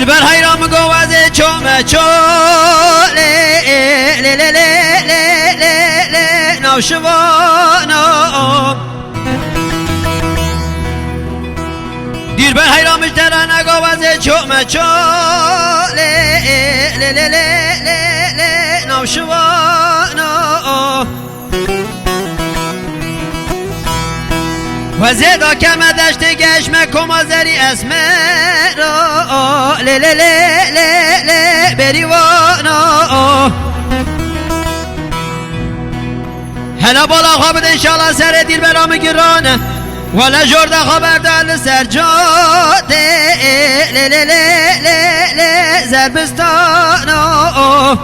دلبر حیرام گوازه چومه چو لی لی لی لی لی لی لی نوشوانو دلبر حیرامش درانه گوازه چومه چو لی لی لی لی لی لی نوشوانو و زیدا کم دشت گشم کمازری اسمه رو لی لی لی لی لی بریوانو هلا بالا خوابد انشالله سر دیل برام گرانه ولا جرده خبر دل سر جاده لی لی لی لی لی زربستانو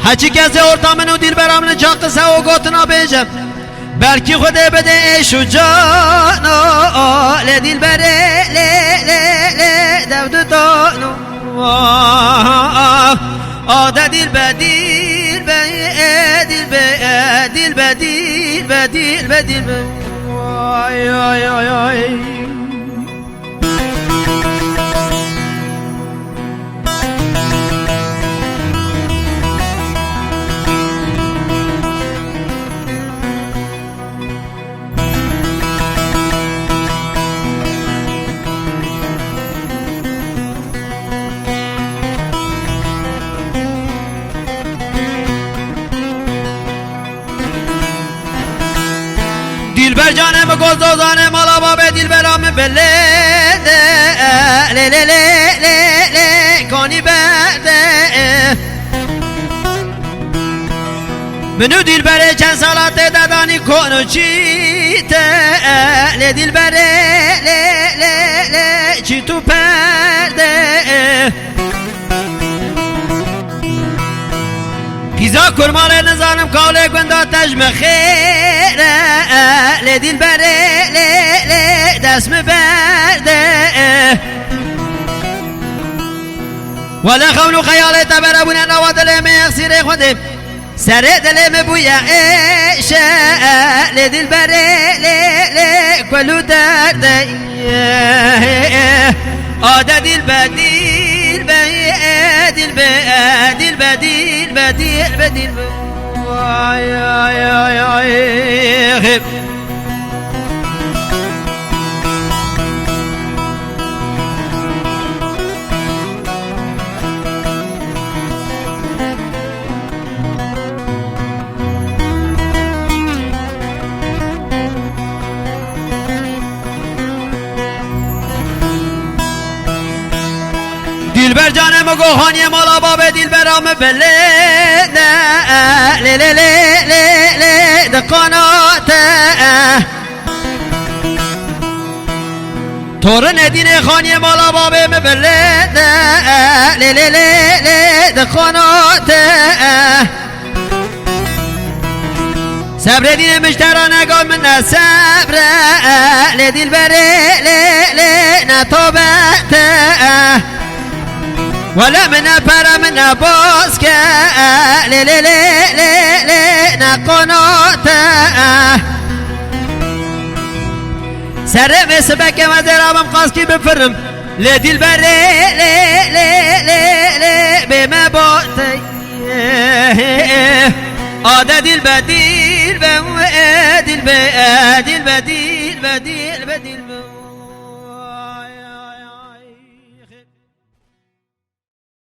هچی کسی ارتامنو دیل برام نچاق قصه و گوتنا بیجم بلکی خود بده ایشو جانو لدیل بره لی دود دانو آده دیل بدیل بدیل وای آی آی آی دلبر جانم گلدوزانم مالا باب دلبرام بله لی لی لی لی لی کانی برده منو دلبره چند سالات دادانی کنو چیته لی دلبره لی لی لی چی تو پرده پیزا کرمال نزانم کاله گندا تجم خیره لدیل بره لی دست برده ولا خولو خیاله تبربونه نواد لیم اخسیر خودم سر دلیم بویا ایشه لدیل بره لی کلو درده آده دیل بدیل وای آی آی آی دلبر جانم گوهانی مالا باب دلبرام بله لی لی لی لی لی دقاناته تورن دین خانی مالا باب بله لی لی لی لی دقاناته صبر دین مشترا نگاه من صبر لی دلبر لی نتوبته ولا من برا من باسك لا لا لا لا لا نقناته سرم سبك ما درام قاسكي بفرم لا دي البر لا لا لا لا بما بوتي دي البديل بديل بديل